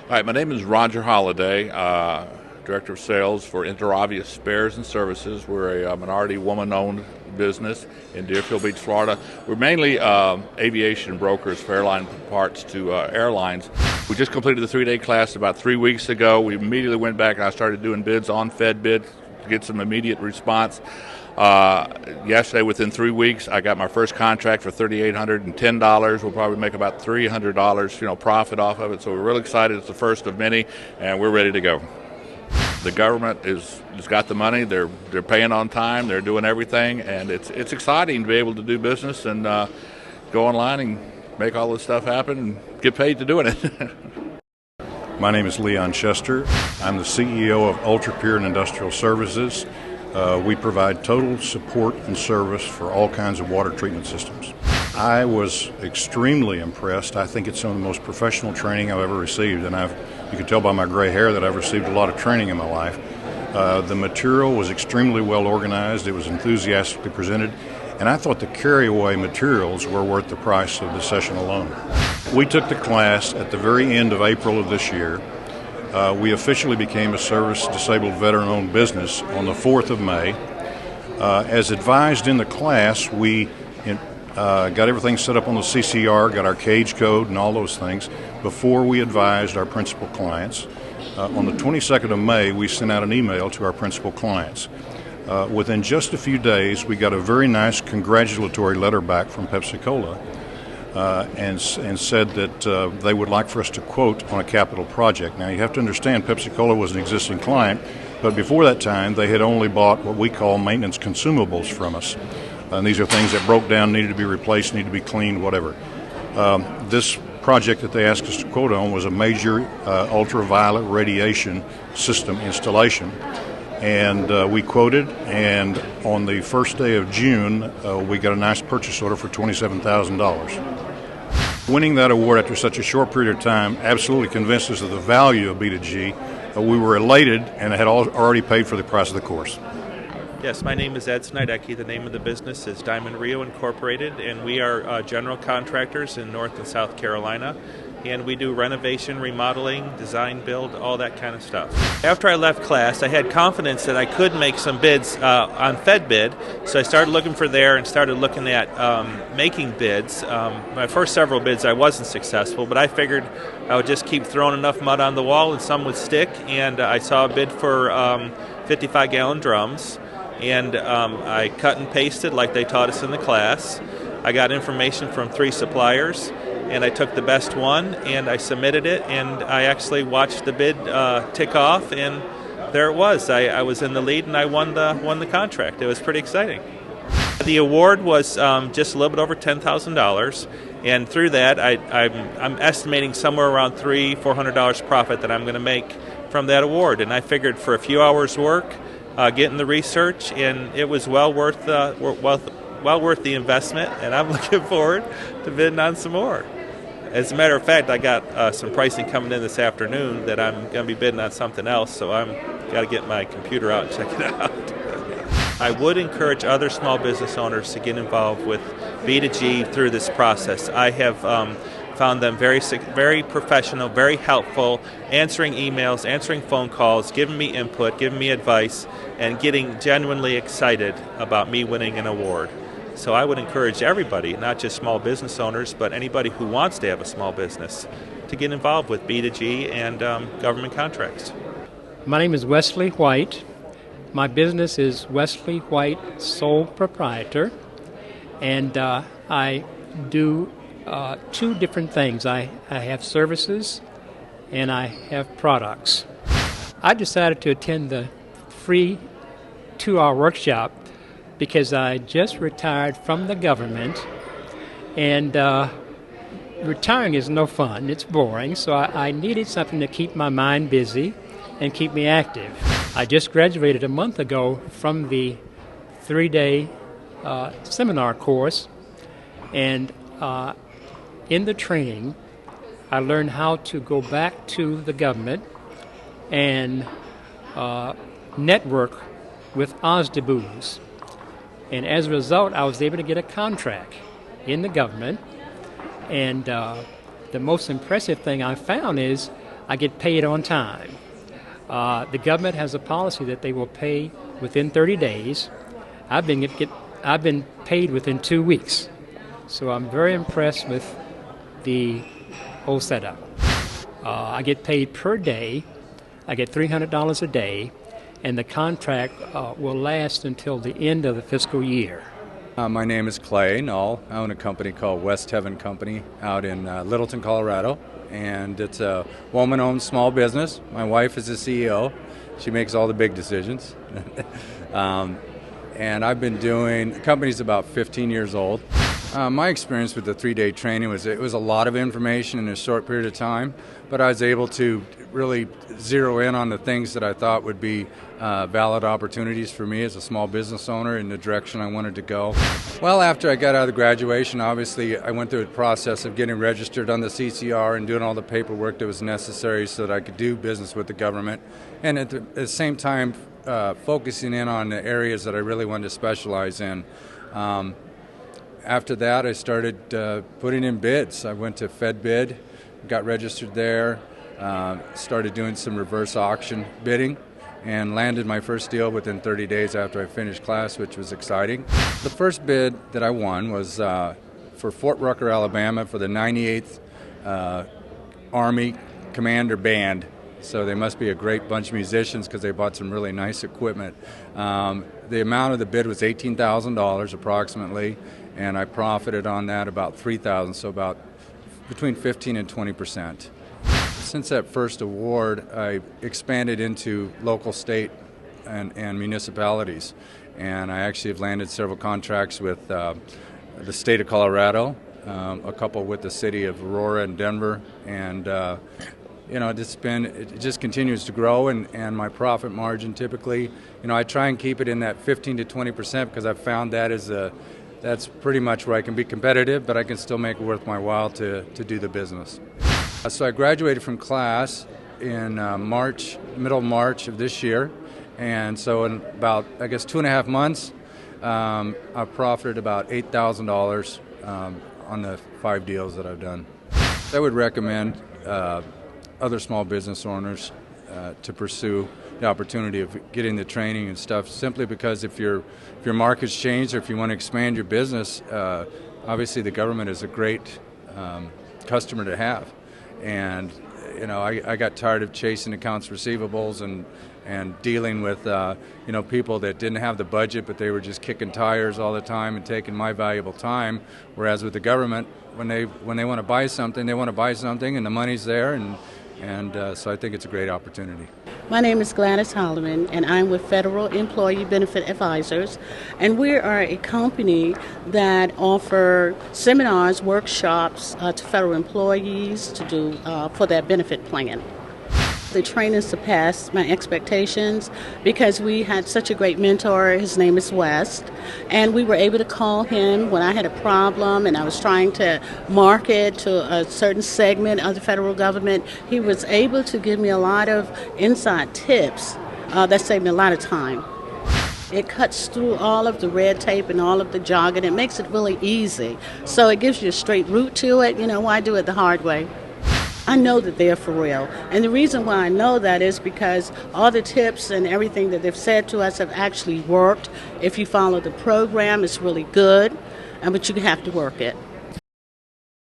All right, my name is Roger Holliday, Director of Sales for Interobvious Spares and Services. We're a minority woman-owned business in Deerfield Beach, Florida. We're mainly aviation brokers for airline parts to airlines. We just completed the three-day class about 3 weeks ago. We immediately went back and I started doing bids on FedBid to get some immediate response. Yesterday, within 3 weeks, I got my first contract for $3,810. We'll probably make about $300, profit off of it. So we're really excited. It's the first of many, and we're ready to go. The government has got the money. They're paying on time. They're doing everything, and it's exciting to be able to do business and go online and make all this stuff happen and get paid to doing it. My name is Leon Chester. I'm the CEO of Ultra Pure and Industrial Services. We provide total support and service for all kinds of water treatment systems. I was extremely impressed. I think it's some of the most professional training I've ever received, and you can tell by my gray hair that I've received a lot of training in my life. The material was extremely well organized. It was enthusiastically presented, and I thought the carry-away materials were worth the price of the session alone. We took the class at the very end of April of this year. We officially became a service-disabled veteran-owned business on the 4th of May. As advised in the class, we got everything set up on the CCR, got our cage code and all those things before we advised our principal clients. On the 22nd of May, we sent out an email to our principal clients. Within just a few days, we got a very nice congratulatory letter back from Pepsi-Cola. And said that they would like for us to quote on a capital project. Now, you have to understand Pepsi-Cola was an existing client, but before that time, they had only bought what we call maintenance consumables from us. And these are things that broke down, needed to be replaced, needed to be cleaned, whatever. This project that they asked us to quote on was a major ultraviolet radiation system installation. And we quoted, and on the first day of June, we got a nice purchase order for $27,000. Winning that award after such a short period of time absolutely convinced us of the value of B2G. We were elated and had already paid for the price of the course. Yes, my name is Ed Snidecki. The name of the business is Diamond Rio Incorporated, and we are general contractors in North and South Carolina. And we do renovation, remodeling, design, build, all that kind of stuff. After I left class, I had confidence that I could make some bids on FedBid, so I started looking for there and started looking at making bids. My first several bids I wasn't successful, but I figured I would just keep throwing enough mud on the wall and some would stick, and I saw a bid for 55-gallon drums, and I cut and pasted like they taught us in the class. I got information from 3 suppliers, and I took the best one and I submitted it, and I actually watched the bid tick off, and there it was. I was in the lead and I won the contract. It was pretty exciting. The award was just a little bit over $10,000, and through that I'm estimating somewhere around $300-400 profit that I'm going to make from that award. And I figured for a few hours work, getting the research, and it was well worth the investment, and I'm looking forward to bidding on some more. As a matter of fact, I got some pricing coming in this afternoon that I'm going to be bidding on something else, so I'm got to get my computer out and check it out. I would encourage other small business owners to get involved with B2G through this process. I have found them very professional, very helpful, answering emails, answering phone calls, giving me input, giving me advice, and getting genuinely excited about me winning an award. So I would encourage everybody, not just small business owners, but anybody who wants to have a small business, to get involved with B2G and government contracts. My name is Wesley White. My business is Wesley White, sole proprietor, and I do 2 different things. I have services and I have products. I decided to attend the free 2-hour workshop because I just retired from the government, and retiring is no fun. It's boring, so I needed something to keep my mind busy and keep me active. I just graduated a month ago from the 3-day seminar course, and in the training, I learned how to go back to the government and network with OSDBUs. And as a result, I was able to get a contract in the government. And the most impressive thing I found is I get paid on time. The government has a policy that they will pay within 30 days. I've been paid within 2 weeks. So I'm very impressed with the whole setup. I get paid per day. I get $300 a day, and the contract will last until the end of the fiscal year. My name is Clay Null. I own a company called West Heaven Company out in Littleton, Colorado, and it's a woman-owned small business. My wife is the CEO. She makes all the big decisions. And I've been doing, the company's about 15 years old. My experience with the 3-day training was it was a lot of information in a short period of time, but I was able to really zero in on the things that I thought would be valid opportunities for me as a small business owner in the direction I wanted to go. Well, after I got out of graduation, obviously I went through a process of getting registered on the CCR and doing all the paperwork that was necessary so that I could do business with the government, and at the same time focusing in on the areas that I really wanted to specialize in. After that, I started putting in bids. I went to FedBid, got registered there, started doing some reverse auction bidding, and landed my first deal within 30 days after I finished class, which was exciting. The first bid that I won was for Fort Rucker, Alabama, for the 98th Army Commander Band. So they must be a great bunch of musicians because they bought some really nice equipment. The amount of the bid was $18,000 approximately, and I profited on that about $3,000, so about between 15 and 20%. Since that first award, I expanded into local, state, and municipalities, and I actually have landed several contracts with the state of Colorado, a couple with the city of Aurora and Denver, and it just continues to grow, and my profit margin typically, I try and keep it in that 15 to 20% because I've found that's pretty much where I can be competitive, but I can still make it worth my while to do the business. So I graduated from class in middle of March of this year, and so in about, 2.5 months, I profited about $8,000 on the 5 deals that I've done. I would recommend other small business owners to pursue the opportunity of getting the training and stuff, simply because if your market's changed or if you want to expand your business, obviously the government is a great customer to have. And I got tired of chasing accounts receivables and dealing with people that didn't have the budget, but they were just kicking tires all the time and taking my valuable time. Whereas with the government, when they want to buy something, they want to buy something, and the money's there, and so I think it's a great opportunity. My name is Gladys Holloman, and I'm with Federal Employee Benefit Advisors, and we are a company that offer seminars, workshops to federal employees to do for their benefit plan. The training surpassed my expectations because we had such a great mentor. His name is West, and we were able to call him when I had a problem and I was trying to market to a certain segment of the federal government. He was able to give me a lot of inside tips that saved me a lot of time. It cuts through all of the red tape and all of the jargon. It makes it really easy. So it gives you a straight route to it. Why do it the hard way? I know that they're for real. And the reason why I know that is because all the tips and everything that they've said to us have actually worked. If you follow the program, it's really good, but you have to work it.